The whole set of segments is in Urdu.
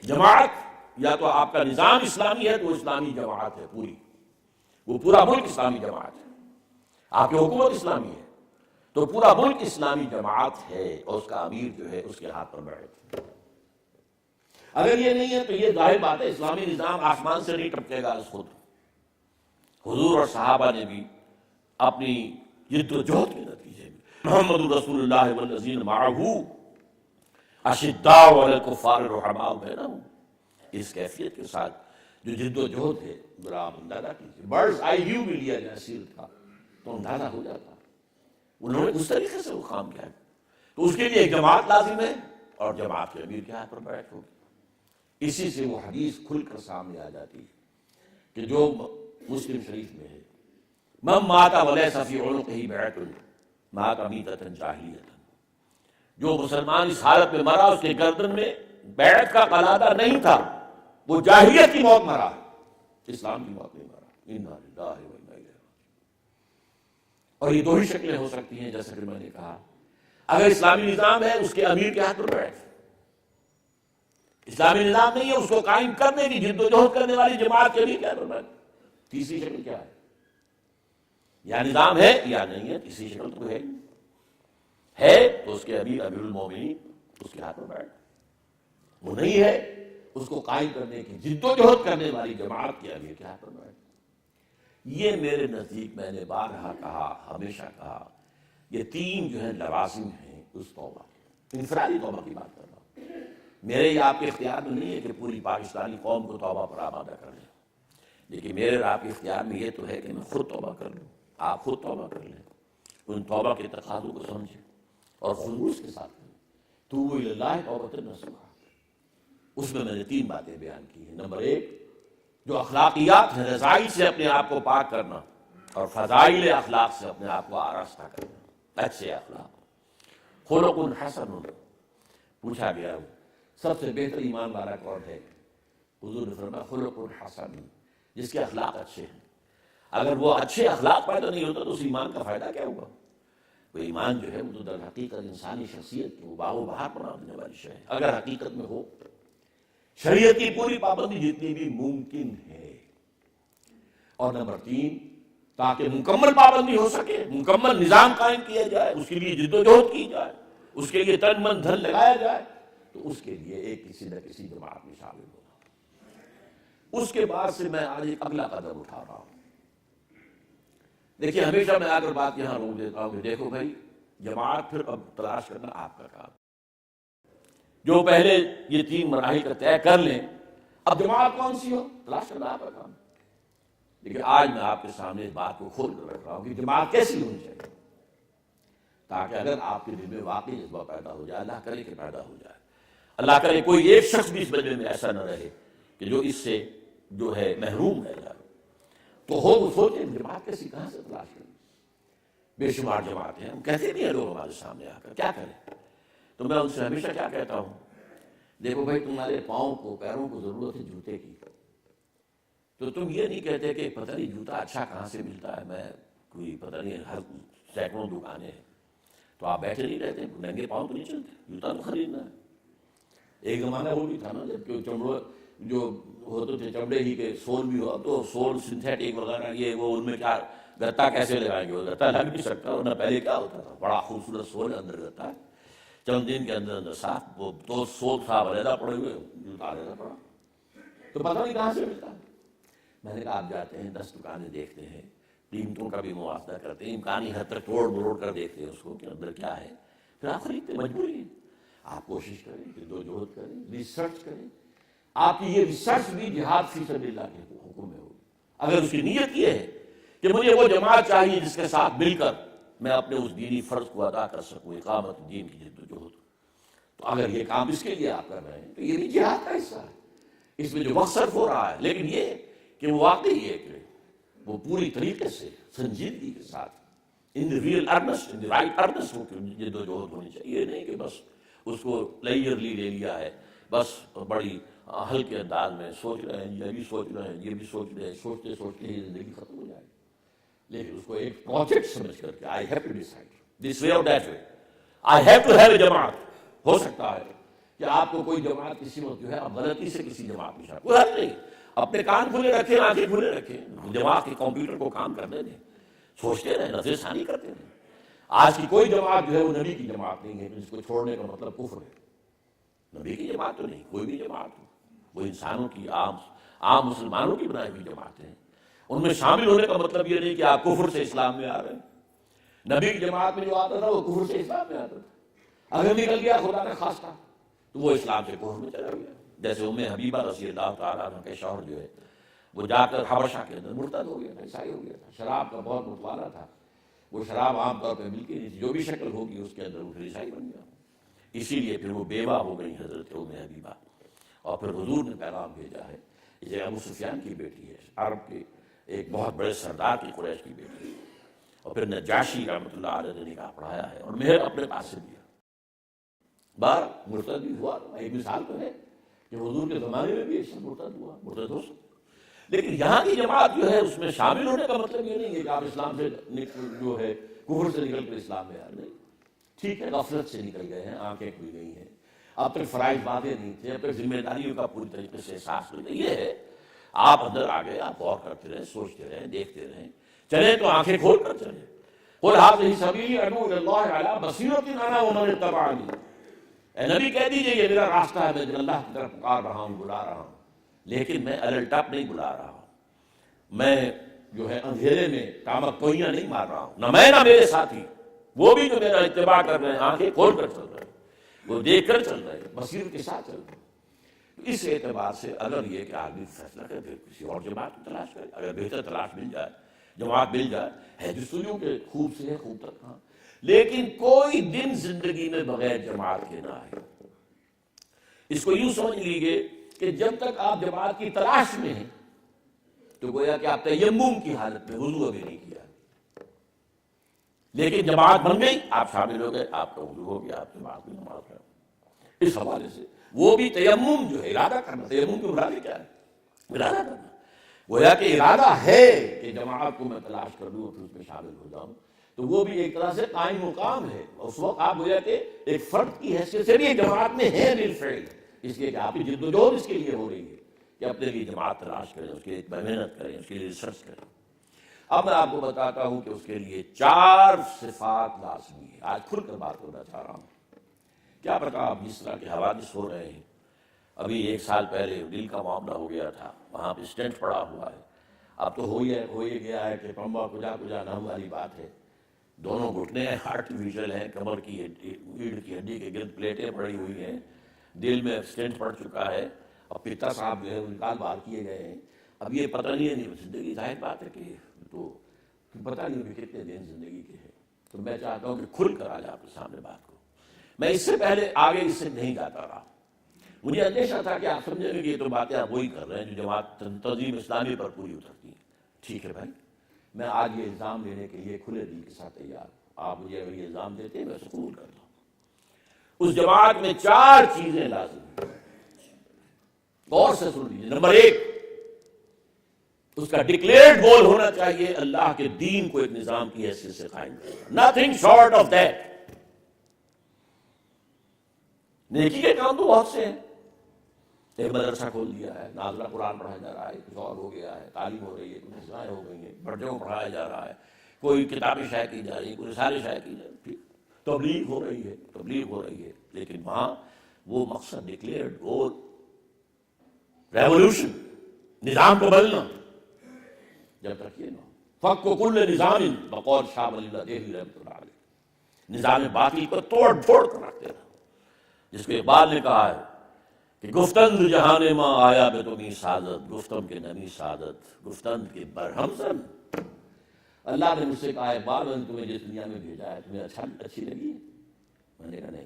جماعت یا تو آپ کا نظام اسلامی ہے تو وہ اسلامی جماعت ہے پوری، وہ پورا ملک اسلامی جماعت ہے. آپ کی حکومت اسلامی ہے تو پورا ملک اسلامی جماعت ہے، اور اس کا امیر جو ہے اس کے ہاتھ پر بیعت ہے. اگر یہ نہیں ہے تو یہ ظاہر بات ہے اسلامی نظام آسمان سے نہیں ٹپکے گا. خود حضور اور صحابہ نے بھی اپنی جد و جہد کے نتیجے میں محمد رسول اللہ والذین معہ اشداء علی الکفار رحماء بینہم، اس کیفیت کے ساتھ جو جد و جہد ہے ذرا آپ اندازہ کیجیے. برڈز آئی ویو بھی لیا جائے سیل تھا تو اندازہ ہو جاتا انہوں نے اس طریقے سے وہ کام کیا ہے. تو اس کے لیے ایک جماعت لازم ہے اور جماعت کے امیر کے ہاتھ پر بیعت ہوگی. اسی سے وہ حدیث کھل کر سامنے آ جاتی ہے کہ جو مسلم شریف میں ہے من مات ولیس فی عنقہ بیعۃ مات میتۃ جاہلیۃ، جو مسلمان اس حالت میں مرا اس کے گردن میں بیعت کا قلادہ نہیں تھا، وہ جاہلیت کی موت مرا، اسلام کی موت نہیں مرا. انا للہ و انا الیہ راجعون. اور یہ دو ہی شکلیں ہو سکتی ہیں جیسا کہ میں نے کہا. اگر اسلامی نظام ہے اس کے امیر کے ہاتھ پر بیعت، اسلامی نظام نہیں ہے اس کو قائم کرنے کی جد و جہد کرنے والی جماعت کے لیے کیا کرنا ہے. تیسری شکل کیا ہے؟ یا نظام ہے یا نہیں ہے. تیسری شکل تو ہے تو اس کے امیر امیر المومنین اس کے ہاتھ پر بیٹھ. وہ نہیں ہے اس کو قائم کرنے کی جد و جہد کرنے والی جماعت کے امیر کے ہاتھ پر بیٹھ. یہ میرے نزدیک میں نے بارہا کہا، ہمیشہ کہا، یہ تین جو ہے لوازم ہیں اس توبہ. انفرادی توبہ کی بات کر رہا ہوں. میرے یا آپ کے اختیار میں نہیں ہے کہ پوری پاکستانی قوم کو توبہ پر آمادہ کر لیں، لیکن میرے اور آپ کے اختیار میں یہ تو ہے کہ میں خود توبہ کر لوں، آپ خود توبہ کر لیں. ان توبہ کے تقاضوں کو سمجھیں اور خلوص کے ساتھ کریں. توبوا الی اللہ توبۃ نصوحا. اس میں نے تین باتیں بیان کی ہیں. نمبر ایک، جو اخلاقیات ہیں رذائل سے اپنے آپ کو پاک کرنا، اور فضائل اخلاق سے اپنے آپ کو آراستہ کرنا. اچھے اخلاق. خلق حسن، پوچھا گیا سب سے بہتر ایمان والا کون ہے؟ حضور نے فرمایا خلق حسن، جس کے اخلاق اچھے ہیں. اگر وہ اچھے اخلاق پیدا نہیں ہوتا تو اس ایمان کا فائدہ کیا ہوگا؟ وہ ایمان جو ہے وہ تو در حقیقت انسانی شخصیت کی باغ و بہار بنا دینے والی شے ہے. اگر حقیقت میں ہو شریعت کی پوری پابندی جتنی بھی ممکن ہے. اور نمبر تین، تاکہ مکمل پابندی ہو سکے، مکمل نظام قائم کیا جائے، اس کے لیے جد و جہد کی جائے، اس کے لیے تن من دھن لگایا جائے، تو اس کے لیے ایک کسی نہ کسی جماعت میں شامل ہونا. اس کے بعد سے میں آج ایک اگلا قدم اٹھا رہا ہوں. دیکھیے ہمیشہ میں آ کر بات یہاں روک دیتا ہوں کہ دیکھو بھائی، جماعت پھر اب تلاش کرنا آپ کا کام. جو پہلے یہ تین مراحل کا طے کر لیں، اب جماعت کون سی ہو تلاش کرنا آپ کا کام. لیکن آج میں آپ کے سامنے اس بات کو کھول کر رکھ رہا ہوں کہ جماعت کیسی ہونی چاہیے، تاکہ اگر آپ کے دل میں واقعی جذبہ پیدا ہو جائے، اللہ کرے کہ پیدا ہو جائے، اللہ کرے کوئی ایک شخص بھی اس بلے میں ایسا نہ رہے کہ جو اس سے جو ہے محروم ہے جائے، تو ہو وہ سوچیں جماعت کیسی، کہاں سے تلاش کریں. بے شمار جماعتیں ہیں، ہم کہتے نہیں ہیں لوگ ہمارے سامنے آ کر کیا کریں. تو میں ان سے ہمیشہ کیا کہتا ہوں، دیکھو بھائی تمہارے پیروں کو ضرورت ہے جوتے کی، تو تم یہ نہیں کہتے کہ پتہ نہیں جوتا اچھا کہاں سے ملتا ہے، میں کوئی پتہ نہیں ہر سینکڑوں دکانیں ہیں، تو آپ بیٹھے نہیں رہتے، ننگے پاؤں تو نہیں چلتے، جوتا تو خریدنا ہے. ایک زمانہ وہ بھی تھا نا جب چمڑے جو ہوتے تھے چمڑے ہی کے سول بھی ہو، تو سول سنتھیٹک وغیرہ یہ وہ ان میں کیا گتا کیسے لگائیں گے، وہ گتا لگ نہیں سکتا. ورنہ پہلے کیا ہوتا تھا، بڑا خوبصورت سول اندر گتا ہے، چند دن کے اندر صاف وہ دو سول صاحب علیحدہ پڑے ہوئے، جوتا علیحدہ پڑا، تو پتہ نہیں کہاں سے ملتا. میں نے کہا آپ جاتے ہیں 10 دکانیں دیکھتے ہیں، قیمتوں کا بھی موازنہ کرتے ہیں، امکانی حد تک توڑ مروڑ کر دیکھتے ہیں اس کو کہ اندر کیا ہے، پھر آپ خریدتے. مجبوری ہے. آپ کوشش کریں، جد و جہد کریں، ریسرچ کریں. آپ کی یہ ریسرچ بھی جہاد فی سبیل اللہ کے حکم میں ہوگی. اگر اس کی نیت یہ ہے کہ مجھے وہ جماعت چاہیے جس کے ساتھ مل کر میں اپنے اس دینی فرض کو ادا کر سکوں، اقامت دین کی جد و جہد، تو اگر یہ کام اس کے لیے آپ کر رہے ہیں تو یہ بھی جہاد کا حصہ ہے. اس میں جو وقت صرف ہو رہا ہے، لیکن یہ کہ وہ واقعی یہ کہ وہ پوری طریقے سے سنجیدگی کے ساتھ in the real earnest, in the right earnest ہو کے جد و جہد ہونی چاہیے. یہ نہیں کہ بس اس کو لیئرلی لے لیا ہے، بس بڑی ہلکے انداز میں سوچ رہے ہیں، یہ بھی سوچ رہے ہیں، یہ بھی سوچ رہے ہیں، سوچتے سوچتے ہی زندگی ختم ہو جائے. لیکن اس کو ایک پروجیکٹ سمجھ کر کے I have to decide this way اور that way, I have to have a جماعت. ہو سکتا ہے کہ آپ کو کوئی جماعت کسی وقت جو ہے آپ غلطی سے کسی جماعت میں شامل، کوئی حل نہیں، اپنے کان کھلے رکھیں، آنکھیں کھلے رکھیں، جماعت کے کمپیوٹر کو کام کرنے دیں، سوچتے رہیں، نظر ثانی کرتے رہیں۔ آج کی کوئی جماعت جو ہے وہ نبی کی جماعت نہیں ہے، جس کو چھوڑنے کا مطلب کفر ہے۔ نبی کی جماعت تو نہیں، کوئی بھی جماعت ہو، وہ انسانوں کی عام مسلمانوں کی بنائی ہوئی جماعتیں ہیں، ان میں شامل ہونے کا مطلب یہ نہیں کہ آپ کفر سے اسلام میں آ رہے ہیں۔ نبی کی جماعت میں جو آتا تھا وہ کفر سے اسلام میں آتا تھا، اگر نکل گیا خدا نہ خواستہ تو وہ اسلام سے کفر میں چلا گیا، جیسے ام حبیبہ رضی اللہ تعالیٰ عنہ کے شوہر جو ہے وہ جا کر حبشہ کے اندر مرتد ہو گیا تھا، عیسائی ہو گیا تھا، شراب کا بہت مطالعہ تھا، وہ شراب عام طور پہ ملتی نہیں تھی، جو بھی شکل ہوگی اس کے اندر وہ پھر عیسائی بن گیا، اسی لیے پھر وہ بیوہ ہو گئی حضرت ام حبیبہ، اور پھر حضور نے پیغام بھیجا ہے، یہ ابو سفیان کی بیٹی ہے، عرب کے ایک بہت بڑے سردار کی، قریش کی بیٹی ہے، اور پھر نجاشی رحمۃ اللہ علیہ نے نکاح پڑھایا ہے اور مہر اپنے پاس سے دیا، بار مرتد بھی ہوا، ایک مثال تو ہے کہ حضور کے زمانے میں بھی ایسا مرتد ہوا، مرتد ہو سکتا، لیکن یہاں کی جماعت جو ہے اس میں شامل ہونے کا مطلب یہ نہیں ہے کہ آپ اسلام سے جو ہے کفر سے نکل کر اسلام میں آ رہے ہیں، ٹھیک ہے غفلت سے نکل گئے ہیں، آنکھیں کھل گئی ہیں، اب تک فرائض باتیں نہیں تھے، اب تک ذمہ داریوں کا پوری طریقے سے احساس نہیں، یہ ہے آپ اندر آ گئے، آپ غور کرتے رہیں، سوچتے رہیں، دیکھتے رہیں، چلیں تو آنکھیں کھول کر چلیں، قل ھذہ سبیلی ادعو الی اللہ علی بصیرۃ انا ومن اتبعنی، اے نبی کہہ دیجئے یہ میرا راستہ ہے، میں اللہ کی طرف پکار رہا ہوں، بلا رہا ہوں، لیکن میں الٹپ نہیں بلا رہا ہوں، میں جو ہے اندھیرے میں تامک کوئیاں نہیں مار رہا ہوں، نہ میں نہ میرے ساتھی، وہ بھی جو میرا اتباع کر رہے ہیں آنکھیں کھول کر چل رہے ہیں، وہ دیکھ کر چل رہے ہیں، بصیرت کے ساتھ چل رہے ہیں۔ اس اعتبار سے اگر یہ کہ آدمی فیصلہ کرے پھر کسی اور جماعت کو تلاش کرے، اگر بہتر تلاش مل جائے، جماعت مل جائے، ہے جستجو کے خوب سے ہے خوب تک ہاں، لیکن کوئی دن زندگی میں بغیر جماعت کے نہ آئے۔ اس کو یوں سمجھ لیجیے کہ جب تک آپ جماعت کی تلاش میں ہیں تو گویا کہ آپ تیمم کی حالت میں وضو ابھی نہیں کیا، لیکن جماعت بن گئی، آپ شامل ہو گئے، آپ کا وضو ہو گیا، آپ جماعت میں نماز پڑھ۔ اس حوالے سے وہ بھی تیمم جو ہے ارادہ کرنا، تیمم کے مراد کیا ہے؟ ارادہ کرنا، گویا کہ ارادہ ہے کہ جماعت کو میں تلاش کر لوں اور پھر اس میں شامل ہو جاؤں، تو وہ بھی ایک طرح سے قائم مقام ہے، اس وقت آپ گویا کہ ایک فرد کی حیثیت سے بھی ایک جماعت میں ہیں بالفعل، اس لیے کہ آپ کی جد و جہد اس کے لیے ہو رہی ہے کہ اپنے لیے جماعت تلاش کریں، اس کے لیے محنت کریں، اس کے لیے ریسرچ کریں۔ اب میں آپ کو بتاتا ہوں کہ اس کے لیے 4 صفات لازمی ہے، آج کھل کر بات کرنا چاہ رہا ہوں۔ کیا پتا آپ جس طرح کے حوادث ہو رہے ہیں، ابھی 1 سال پہلے دل کا معاملہ ہو گیا تھا، وہاں پہ اسٹینٹ پڑا ہوا ہے، اب تو ہو ہی گیا ہے کہ پمبا کجا نام والی بات ہے، دونوں گھٹنے آرٹیفیشل ہیں، کمر کی ریڑھ کی ہڈی کے گرد پلیٹیں پڑی ہوئی ہیں، دل میں اسٹینٹ پڑ چکا ہے، اب پتا صاحب جو ہے نکال باہر کیے گئے ہیں، اب یہ پتہ نہیں ہے، زندگی ظاہر بات ہے کہ تو پتہ نہیں کہ کتنے دن زندگی کے ہیں، تو میں چاہتا ہوں کہ کھل کر آج آپ کے سامنے بات کو، میں اس سے پہلے آگے اس سے نہیں جاتا رہا، مجھے اندیشہ تھا کہ آپ سمجھیں گے کہ یہ تو باتیں آپ وہی کر رہے ہیں جو جماعت تنظیم اسلامی پر پوری اترتی ہیں، ٹھیک ہے بھائی، میں آج یہ الزام لینے کے لیے کھلے دل کے ساتھ تیار ہوں، آپ مجھے اگر یہ الزام دیتے ہیں میں اسے قبول کرتا ہوں۔ اس جماعت میں 4 چیزیں لازم ہیں، غور سے سن لیجیے۔ نمبر 1، اس کا ڈکلیئرڈ گول ہونا چاہیے اللہ کے دین کو ایک نظام کی حیثیت سے قائم کرنا، نتھنگ شارٹ آف دیٹ۔ نیکی کے کام تو بہت سے ہیں، ایک مدرسہ کھول دیا ہے، نازلہ قرآن پڑھایا جا رہا ہے، کچھ اور ہو گیا ہے، تعلیم ہو رہی ہے، کچھ اصلاحیں ہو گئی ہیں، بچوں کو پڑھایا جا رہا ہے، کوئی کتابیں شائع کی جا رہی ہیں، کوئی رسالے شائع کی جا رہی ہیں، تبلیغ ہو رہی ہے، لیکن وہاں وہ مقصد ڈکلیئرڈ گول، ریولوشن، نظام کو بدلنا، جب تک یہ نہ فق کل نظام بقول شاہ ولی اللہ دہلوی رحمۃ اللہ علیہ، نظام باطل کو توڑ پھوڑ کر رکھتے رہا، جس کو اقبال نے کہا ہے کہ گفتند جہان ماں آیا بے تمہیں سعادت، گفتم کے نمی سعادت، گفتند کے برہم زن۔ اللہ نے مجھ سے کہا ہے اقبال میں نے تمہیں جس دنیا میں بھیجا ہے تمہیں اچھی لگی ہے؟ میں نے کہا نہیں،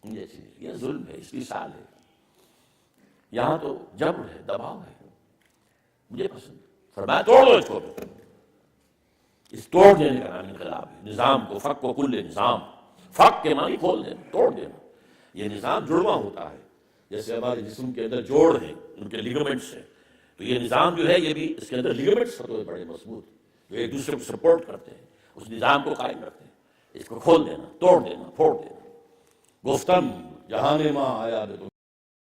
مجھے اچھی نہیں لگی، یہ ظلم ہے، اس کی سال ہے، یہاں تو جبر ہے، دباؤ ہے، مجھے پسند۔ فرمایا توڑ دو اس کو، اس توڑ دینے کا نام انقلاب ہے، نظام کو فق و کل نظام، فق کے معنی کھول دینا، توڑ دینا، یہ نظام جڑواں ہوتا ہے، جیسے ہمارے جسم کے اندر جوڑ ہیں، ان کے لیگمنٹس ہیں، تو یہ نظام جو ہے یہ بھی اس کے اندر لیگمنٹس ہوتے بڑے مضبوط، جو ایک دوسرے کو سپورٹ کرتے ہیں، اس نظام کو قائم رکھتے ہیں، اس کو کھول دینا، توڑ دینا، پھوڑ دینا۔ گفتم جہاں ماں آیا دے تو